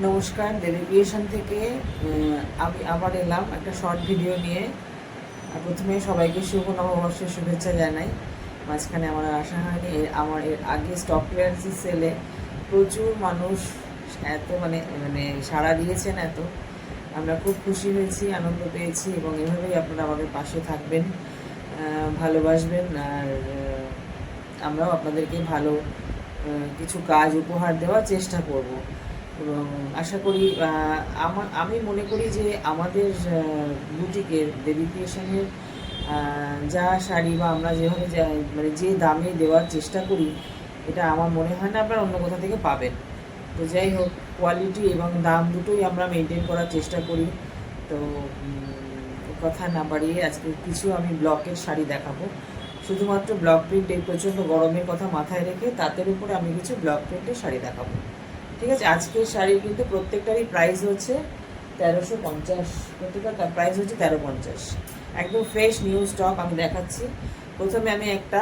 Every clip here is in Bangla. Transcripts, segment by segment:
নমস্কার, দেবী ক্রিয়েশন থেকে আমি আবার এলাম একটা শর্ট ভিডিও নিয়ে। প্রথমে সবাইকে শুভ নববর্ষের শুভেচ্ছা জানাই। মাঝখানে আমার আসা হয়নি। আমার এর আগে স্টক ক্লিয়ারেন্সের সেলে প্রচুর মানুষ এত মানে মানে সাড়া দিয়েছেন, এত আমরা খুব খুশি হয়েছি, আনন্দ পেয়েছি এবং এভাবেই আপনারা আমাদের পাশে থাকবেন, ভালোবাসবেন। আর আমরাও আপনাদেরকে ভালো কিছু কাজ উপহার দেওয়ার চেষ্টা করব এবং আশা করি আমি মনে করি যে আমাদের বুটিকের দেবী ক্রিয়েশনের যা শাড়ি বা আমরা যেভাবে মানে যে দামে দেওয়ার চেষ্টা করি, এটা আমার মনে হয় না আপনারা অন্য কোথা থেকে পাবেন। তো যাই হোক, কোয়ালিটি এবং দাম দুটোই আমরা মেনটেন করার চেষ্টা করি। তো কথা না বাড়িয়ে আজকে কিছু আমি ব্লকের শাড়ি দেখাবো, শুধুমাত্র ব্লক প্রিন্ট। এই প্রচণ্ড গরমের কথা মাথায় রেখে তাদের উপরে আমি কিছু ব্লক প্রিন্টের শাড়ি দেখাবো। ঠিক আছে, আজকের শাড়ির কিন্তু প্রত্যেকটারই প্রাইস হচ্ছে 1350। প্রত্যেকটার প্রাইস হচ্ছে 1350, একদম ফ্রেশ নিউ স্টক আমি দেখাচ্ছি। প্রথমে আমি একটা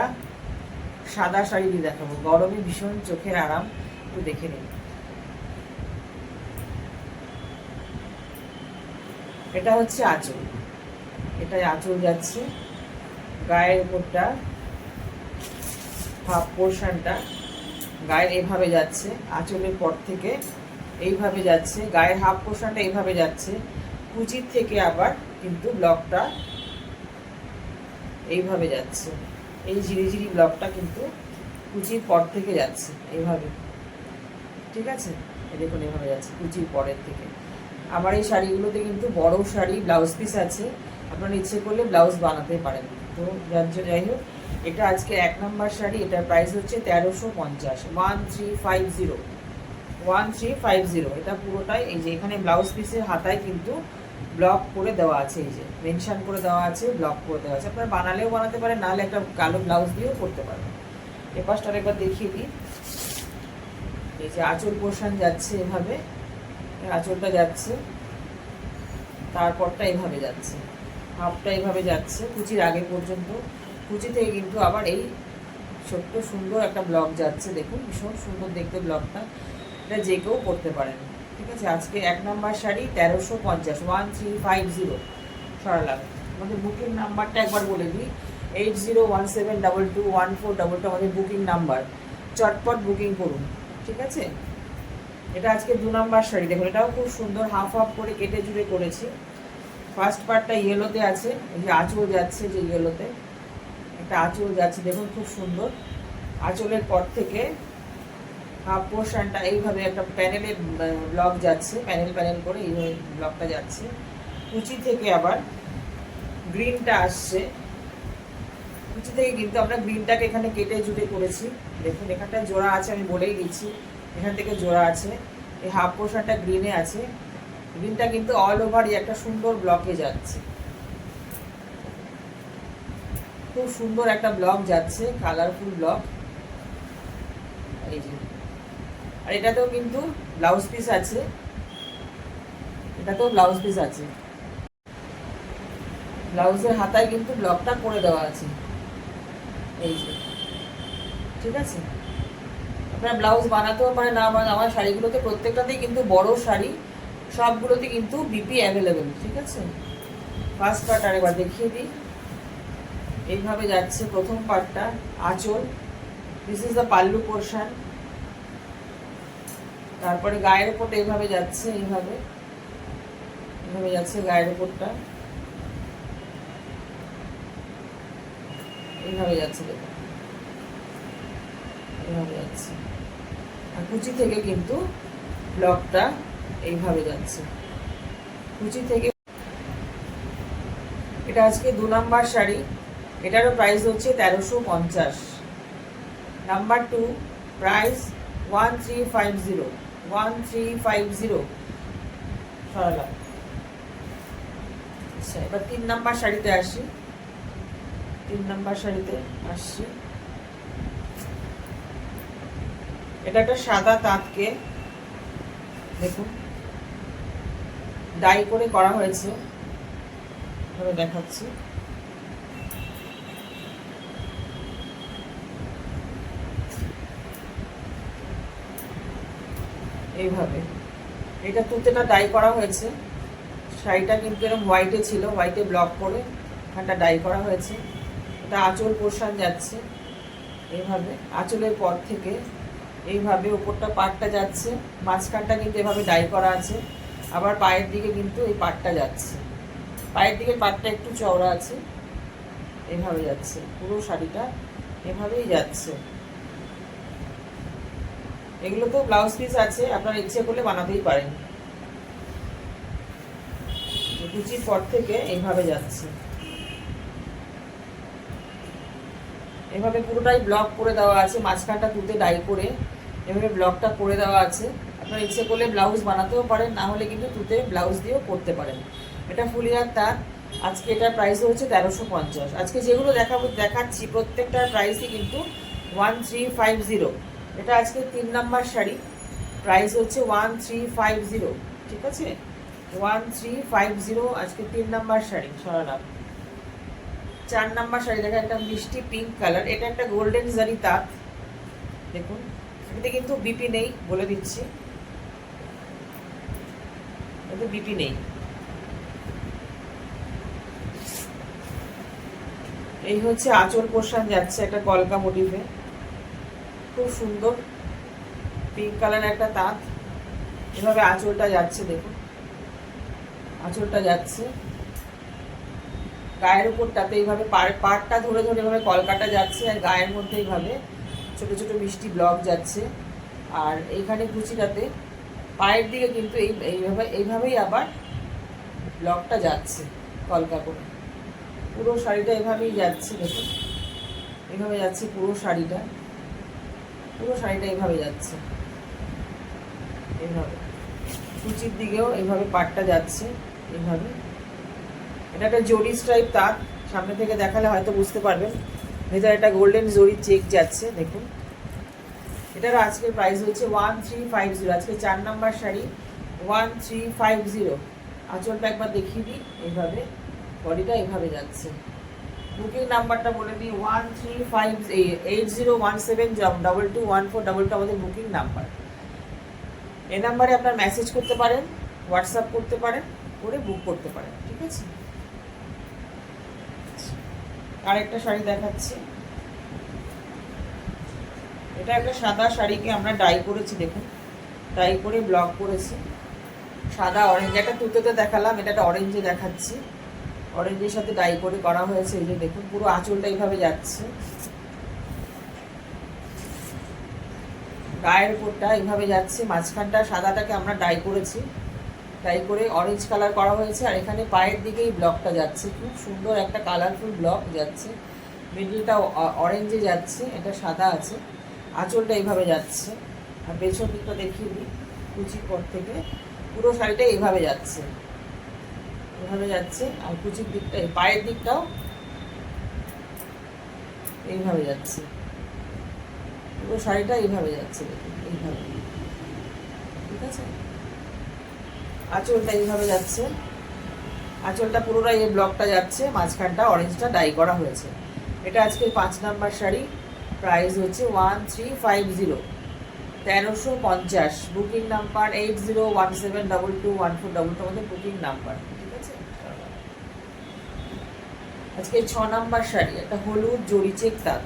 সাদা শাড়ি দিয়ে দেখাবো, গরমে ভীষণ চোখের আরাম, একটু দেখে নিন। এটা হচ্ছে আঁচল, এটাই আঁচল যাচ্ছে, গায়ের উপরটা হাফ পোর্শনটা গায়ের এভাবে যাচ্ছে, আঁচলের পর থেকে এইভাবে যাচ্ছে, গায়ের হাফ পোর্শনটা এইভাবে যাচ্ছে, কুচির থেকে আবার কিন্তু ব্লকটা এইভাবে যাচ্ছে, এই ঝিরিঝিরি ব্লকটা কিন্তু কুচির পর থেকে যাচ্ছে এইভাবে। ঠিক আছে, এই দেখুন এভাবে যাচ্ছে কুচির পরের থেকে। আবার এই শাড়িগুলোতে কিন্তু বড় শাড়ি ব্লাউজ পিস আছে, আপনারা ইচ্ছে করলে ব্লাউজ বানাতে পারেন। তো যাই হোক, এটা আজকে 1 নম্বর শাড়ি, এটার প্রাইস হচ্ছে 1350, 1350। এটা পুরোটাই এই যে এখানে ব্লাউজ পিসের হাতায় কিন্তু ব্লক করে দেওয়া আছে, এই যে মেনশন করে দেওয়া আছে, ব্লক করে দেওয়া আছে। আপনারা বানালেও বানাতে পারেন, নাহলে একটা কালো ব্লাউজ দিয়েও করতে পারেন। এ পাশটা একবার দেখিয়ে দিই। এই যে আঁচল পোর্শন যাচ্ছে এভাবে, আঁচলটা যাচ্ছে, তারপরটা এইভাবে যাচ্ছে, হাফটা এইভাবে যাচ্ছে কুচির আগে পর্যন্ত। কুচি থেকে কিন্তু আবার এই ছোট্ট সুন্দর একটা ব্লক যাচ্ছে, দেখুন ভীষণ সুন্দর দেখতে ব্লকটা, এটা যে কেউ করতে পারেন। ঠিক আছে, আজকে 1 নম্বর শাড়ি 1350, 1350 সরলা। আমাদের বুকিং নাম্বারটা একবার বলে দিই, 8017221422 আমাদের বুকিং নাম্বার, চটপট বুকিং করুন। ঠিক আছে, এটা আজকে 2 নম্বর শাড়ি, দেখুন এটাও খুব সুন্দর, হাফ হাফ করে কেটে জুড়ে করেছি। ফার্স্ট পার্টটা ইয়েলোতে আছে, এই যে আঁচল যাচ্ছে, যে ইয়েলোতে একটা আঁচল যাচ্ছে, দেখুন খুব সুন্দর। আঁচলের পর থেকে হাফ পোর্শনটা এইভাবে একটা প্যানেলে ব্লক যাচ্ছে, প্যানেল করে এইভাবে ব্লকটা যাচ্ছে। কুচি থেকে আবার গ্রিনটা আসছে, কুচি থেকে কিন্তু আমরা গ্রিনটাকে এখানে কেটে জুড়ে করেছি। দেখুন এখানটায় জোড়া আছে, আমি বলেই দিচ্ছি, এখান থেকে জোড়া আছে। এই হাফ পোর্শনটা গ্রিনে আছে, গ্রিনটা কিন্তু অল ওভারই একটা সুন্দর ব্লকে যাচ্ছে, খুব সুন্দর একটা ব্লক যাচ্ছে, কালারফুল ব্লক। এই যে, আর এটাতেও কিন্তু ব্লাউজ পিস আছে, এটাতেও ব্লাউজ পিস আছে, ব্লাউজের হাতায় কিন্তু ব্লকটা করে দেওয়া আছে, এই যে। ঠিক আছে, আপনারা ব্লাউজ বানাতেও পারে, না বানাতে, আমার শাড়িগুলোতে প্রত্যেকটাতেই কিন্তু বড় শাড়ি, সবগুলোতে কিন্তু বিপি অ্যাভেলেবেল। ঠিক আছে, ফার্স্ট পার্ট আরেকবার দেখিয়ে দিই। এইভাবে যাচ্ছে প্রথম পার্টটা, আঁচল, this is the pallu portion. তারপরে গায়ের উপরটা এইভাবে যাচ্ছে, এইভাবে যাচ্ছে গায়ের উপরটা, এইভাবে যাচ্ছে, দেখুন এইভাবে যাচ্ছে। আর কুচি থেকে কিন্তু ব্লকটা এইভাবে যাচ্ছে, কুচি থেকে। এটা আজকে 2 নম্বর শাড়ি, এটারও প্রাইস হচ্ছে 1350। Number 2 price 1350 Sarala. আচ্ছা, এবার 3 নম্বর শাড়িতে আসি, 3 নম্বর শাড়িতে আসছি। এটা একটা সাদা তাঁতকে দেখুন ডাই করে করা হয়েছে, দেখাচ্ছি। এইভাবে এটা তুতেটা ডাই করা হয়েছে। শাড়িটা কিন্তু এরকম হোয়াইটে ছিল, হোয়াইটে ব্লক করে এখানটা ডাই করা হয়েছে। এটা আঁচল পোর্শন যাচ্ছে এইভাবে, আঁচলের পর থেকে এইভাবে উপরটা পাটটা যাচ্ছে, মাঝখানটা কিন্তু এভাবে ডাই করা আছে। আবার পায়ের দিকে কিন্তু এই পাটটা যাচ্ছে, পায়ের দিকে পাটটা একটু চওড়া আছে, এইভাবে যাচ্ছে পুরো শাড়িটা, এভাবেই যাচ্ছে। এগুলো তো ব্লাউজ পিস আছে, আপনারা ইচ্ছে করলে বানাতেই পারেন। কুচির পর থেকে এইভাবে যাচ্ছে, এভাবে পুরোটাই ব্লক করে দেওয়া আছে, মাঝখানটা তুতে ডাই করে এভাবে ব্লকটা করে দেওয়া আছে। আপনারা ইচ্ছে করলে ব্লাউজ বানাতেও পারেন, না হলে কিন্তু তুতে ব্লাউজ দিয়েও করতে পারেন। এটা ফুলিয়ার তার। আজকে এটার প্রাইস হচ্ছে 1350। আজকে যেগুলো দেখাচ্ছি প্রত্যেকটার প্রাইসই কিন্তু 1350। এটা আজকে 3 নাম্বার শাড়ি, প্রাইস হচ্ছে 1350। ঠিক আছে, 1350 আজকে 3 নাম্বার শাড়ি সরালাম। 4 নাম্বার শাড়ি দেখা, একটা মিষ্টি পিঙ্ক কালার, এটা একটা গোল্ডেন জারি তাঁত। দেখুন এতে কিন্তু বিপি নেই, বলে দিচ্ছি, এতে বিপি নেই। এই হচ্ছে আঁচল পোর্শন যাচ্ছে একটা কলকা মোটিভে, খুব সুন্দর পিঙ্ক কালার একটা তাঁত। এভাবে আঁচলটা যাচ্ছে, দেখুন আঁচলটা যাচ্ছে, গায়ের উপরটাতে এইভাবে পাড়টা ধরে ধরে এভাবে কলকাটা যাচ্ছে, আর গায়ের মধ্যে এইভাবে ছোট ছোট মিষ্টি ব্লক যাচ্ছে। আর এইখানে কুচিটাতে পায়ের দিকে কিন্তু এইভাবেই আবার ব্লকটা যাচ্ছে কলকা করে। পুরো শাড়িটা এভাবেই যাচ্ছে, দেখুন এইভাবে যাচ্ছে পুরো শাড়িটা, পুরো শাড়িটা এইভাবে যাচ্ছে, এইভাবে কুচির দিকেও এইভাবে পাটটা যাচ্ছে এইভাবে। এটা একটা জরি স্ট্রাইপ তাঁত, সামনে থেকে দেখালে হয়তো বুঝতে পারবেন। ভেতরে একটা গোল্ডেন জরি চেক যাচ্ছে, দেখুন। এটার আজকের প্রাইস হচ্ছে 1350। আজকে 4 নাম্বার শাড়ি 1350। আঁচলটা একবার দেখিয়ে দিই, এইভাবে বডিটা এইভাবে যাচ্ছে। বুকিং নাম্বারটা বলে দিই 13508017221422 আমাদের বুকিং নাম্বার। এই নাম্বারে আপনার মেসেজ করতে পারেন, হোয়াটসঅ্যাপ করতে পারেন, করে বুক করতে পারেন। ঠিক আছে, আরেকটা শাড়ি দেখাচ্ছি। এটা একটা সাদা শাড়িকে আমরা ডাই করেছি, দেখুন ডাই করে ব্লক করেছি, সাদা অরেঞ্জ। একটা তুতেতে দেখালাম, এটা একটা অরেঞ্জে দেখাচ্ছি, অরেঞ্জের সাথে ডাই করে করা হয়েছে। এই যে দেখুন পুরো আঁচলটা এইভাবে যাচ্ছে, গায়ের উপরটা এইভাবে যাচ্ছে, মাঝখানটা সাদাটাকে আমরা ডাই করেছি, ডাই করে অরেঞ্জ কালার করা হয়েছে। আর এখানে পায়ের দিকেই ব্লকটা যাচ্ছে, খুব সুন্দর একটা কালারফুল ব্লক যাচ্ছে, মিডলটা অরেঞ্জে যাচ্ছে, এটা সাদা আছে। আঁচলটা এইভাবে যাচ্ছে, আর পেছন দিকটা দেখিয়ে দিই, কুচির পর থেকে পুরো শাড়িটা এইভাবে যাচ্ছে, এভাবে যাচ্ছে। আর কুচির দিকটা, পায়ের দিকটাও এইভাবে যাচ্ছে, পুরো শাড়িটা এইভাবে যাচ্ছে, এইভাবে। ঠিক আছে, আঁচলটা এইভাবে যাচ্ছে, আঁচলটা পুরোটাই এই ব্লকটা যাচ্ছে, মাঝখানটা অরেঞ্জটা ডাই করা হয়েছে। এটা আজকে 5 নাম্বার শাড়ি, প্রাইস হচ্ছে 1350, 1350। বুকিং নাম্বার 8017221422 আমাদের বুকিং নাম্বার। ঠিক আছে, আজকে 6 নাম্বার শাড়ি, একটা হলুদ জরি চেক তাঁত,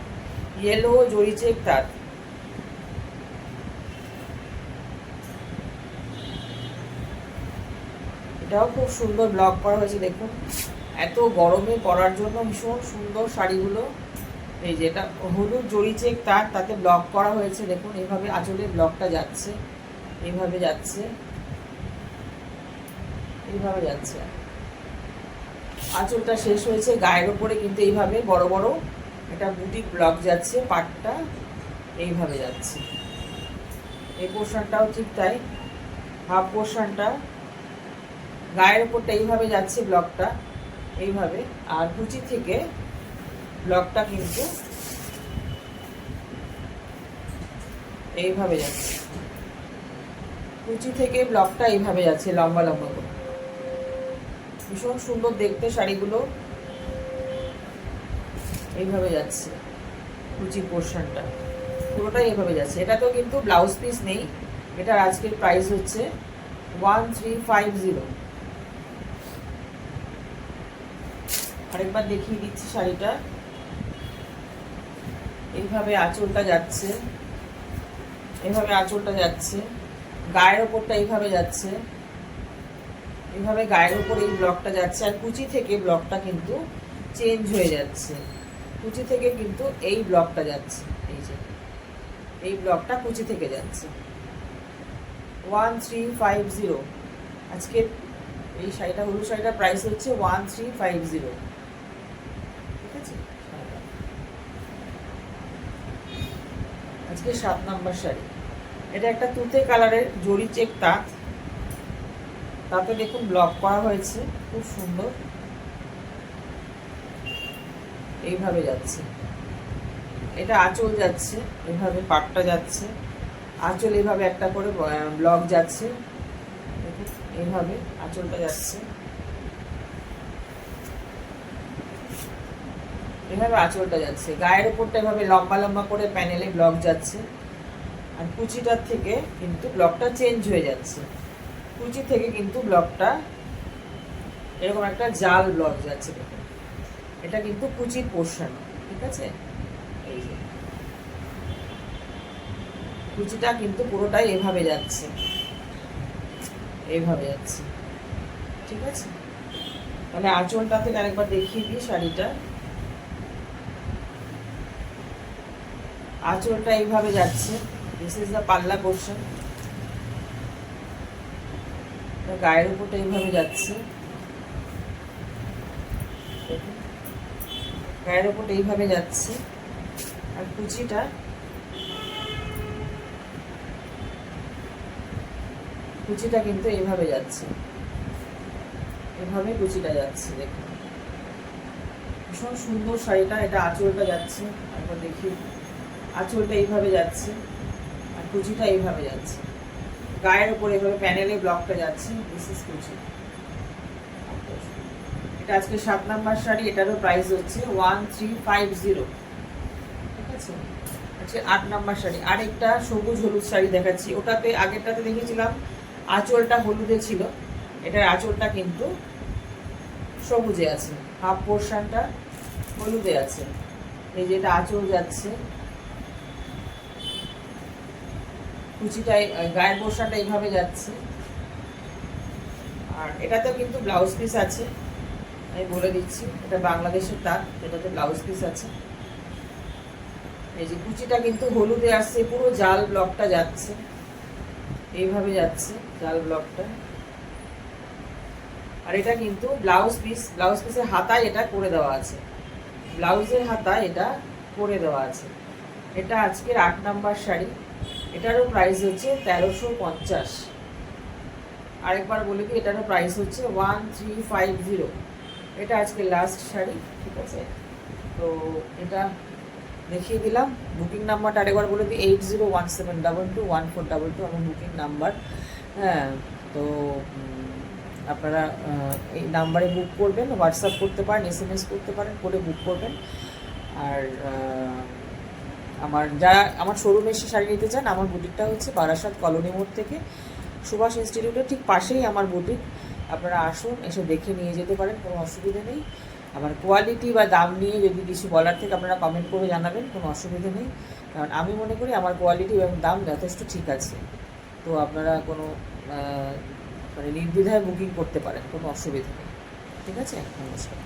ইয়েলো জরি চেক তাঁত। এটাও খুব সুন্দর ব্লক করা হয়েছে, দেখুন এত গরমে পরার জন্য ভীষণ সুন্দর শাড়িগুলো। এই যে এটা হলুদ জরি চেক তার, তাতে ব্লক করা হয়েছে, দেখুন এইভাবে আঁচলের ব্লকটা যাচ্ছে, এইভাবে যাচ্ছে, এইভাবে যাচ্ছে। আঁচলটা শেষ হয়েছে, গায়ের ওপরে কিন্তু এইভাবে বড় বড় একটা বুটিক ব্লক যাচ্ছে, পাটটা এইভাবে যাচ্ছে। এই পোর্শনটাও ঠিক তাই, হাফ পোর্শনটা গায়ের ওপরটা এইভাবে যাচ্ছে ব্লকটা এইভাবে, আর কুচি থেকে ব্লকটা কিন্তু এইভাবে যাচ্ছে, কুচি থেকে ব্লকটা এইভাবে যাচ্ছে লম্বা লম্বা করে। ভীষণ সুন্দর দেখতে শাড়িগুলো, এইভাবে যাচ্ছে কুচি পোর্শনটা পুরোটাই এইভাবে যাচ্ছে। এটাতেও কিন্তু ব্লাউজ পিস নেই। এটার আজকের প্রাইস হচ্ছে 1350। আরেকবার দেখিয়ে দিচ্ছি শাড়িটা। এইভাবে আঁচলটা যাচ্ছে, এইভাবে আঁচলটা যাচ্ছে, গায়ের ওপরটা এইভাবে যাচ্ছে, এইভাবে গায়ের ওপর এই ব্লকটা যাচ্ছে। আর কুচি থেকে ব্লকটা কিন্তু চেঞ্জ হয়ে যাচ্ছে, কুচি থেকে কিন্তু এই ব্লকটা যাচ্ছে, এই যে এই ব্লকটা কুচি থেকে যাচ্ছে। 1350। আজকে এই শাড়িটা, হলুদ শাড়িটার প্রাইস হচ্ছে 1350। ঠিক আছে, আজকে 7 নম্বর শাড়ি। এটা একটা তুতে কালারের জরি চেক তাঁত, তাতে দেখুন ব্লক করা হয়েছে, খুব সুন্দর। এইভাবে যাচ্ছে, এটা আঁচল যাচ্ছে, এইভাবে পাটটা যাচ্ছে, আঁচল এইভাবে একটা করে ব্লক যাচ্ছে, দেখুন এইভাবে আঁচলটা যাচ্ছে, এভাবে আঁচলটা যাচ্ছে, গায়ের উপরটা এভাবে লম্বা লম্বা করে প্যানেলে ব্লক যাচ্ছে। আর কুচিটার থেকে কিন্তু ব্লকটা চেঞ্জ হয়ে যাচ্ছে, কুচি থেকে কিন্তু ব্লকটা এরকম একটা জাল ব্লক যাচ্ছে। দেখুন এটা কিন্তু কুচির পোর্শন, ঠিক আছে। এই যে কুচিটা কিন্তু পুরোটাই এভাবে যাচ্ছে, এইভাবে যাচ্ছে, ঠিক আছে। তাহলে আঁচলটা থেকে আরেকবার দেখিয়ে দিই শাড়িটা। আঁচলটা এইভাবে যাচ্ছে, দিস ইজ দ্য পাল্লা পোর্শন। গায়ের উপরটা এইভাবে যাচ্ছে, গায়ের উপরটা এইভাবে যাচ্ছে। আর কুচিটা কিন্তু এইভাবে যাচ্ছে, এভাবে কুচিটা যাচ্ছে। দেখুন ভীষণ সুন্দর শাড়িটা। এটা আঁচলটা যাচ্ছে, একবার দেখি, আঁচলটা এইভাবে যাচ্ছে আর কুচিটা এইভাবে যাচ্ছে, গায়ের উপর এভাবে প্যানেলে ব্লকটা যাচ্ছে, দিস ইজ কুচি। এটা আজকে 7 নাম্বার শাড়ি, এটারও প্রাইস হচ্ছে 1350। ঠিক আছে, আজকে 8 নাম্বার শাড়ি। আরেকটা সবুজ হলুদ শাড়ি দেখাচ্ছি। ওটাতে আগেরটাতে দেখেছিলাম আঁচলটা হলুদে ছিল, এটার আঁচলটা কিন্তু সবুজে আছে, হাফ পোর্শনটা হলুদে আছে। এই যে এটা আঁচল যাচ্ছে, কুচিটাই গায়ের পোর্শনটা এইভাবে যাচ্ছে। আর এটাতেও কিন্তু ব্লাউজ পিস আছে, আমি বলে দিচ্ছি, এটা বাংলাদেশের তাঁত, এটাতে ব্লাউজ পিস আছে। এই যে কুচিটা কিন্তু হলুদে আসছে, পুরো জাল ব্লকটা যাচ্ছে, এইভাবে যাচ্ছে জাল ব্লকটা। আর এটা কিন্তু ব্লাউজ পিস, ব্লাউজ পিসের হাতায় এটা করে দেওয়া আছে, ব্লাউজের হাতায় এটা করে দেওয়া আছে। এটা আজকের 8 নাম্বার শাড়ি, এটারও প্রাইস হচ্ছে 1350। আরেকবার বলে দিই, এটারও প্রাইস হচ্ছে 1350। এটা আজকে লাস্ট শাড়ি, ঠিক আছে। তো এটা দেখিয়ে দিলাম। বুকিং নাম্বারটা আরেকবার বলে দিই, 8017221422 আমার বুকিং নাম্বার। হ্যাঁ, তো আপনারা এই নাম্বারে বুক করবেন, হোয়াটসঅ্যাপ করতে পারেন, SMS করতে পারেন, করে বুক করবেন। আর যারা আমার শোরুমে এসে শাড়ি নিতে চান, আমার বুটিকটা হচ্ছে বারাসাত কলোনি মোড় থেকে সুভাষ ইনস্টিটিউটের ঠিক পাশেই আমার বুটিক। আপনারা আসুন, এসে দেখে নিয়ে যেতে পারেন, কোনো অসুবিধা নেই। আমার কোয়ালিটি বা দাম নিয়ে যদি কিছু বলার থেকে আপনারা কমেন্ট করে জানাবেন, কোনো অসুবিধা নেই। কারণ আমি মনে করি আমার কোয়ালিটি এবং দাম যথেষ্ট ঠিক আছে। তো আপনারা কোনো মানে নির্দ্বিধায় বুকিং করতে পারেন, কোনো অসুবিধা নেই। ঠিক আছে, নমস্কার।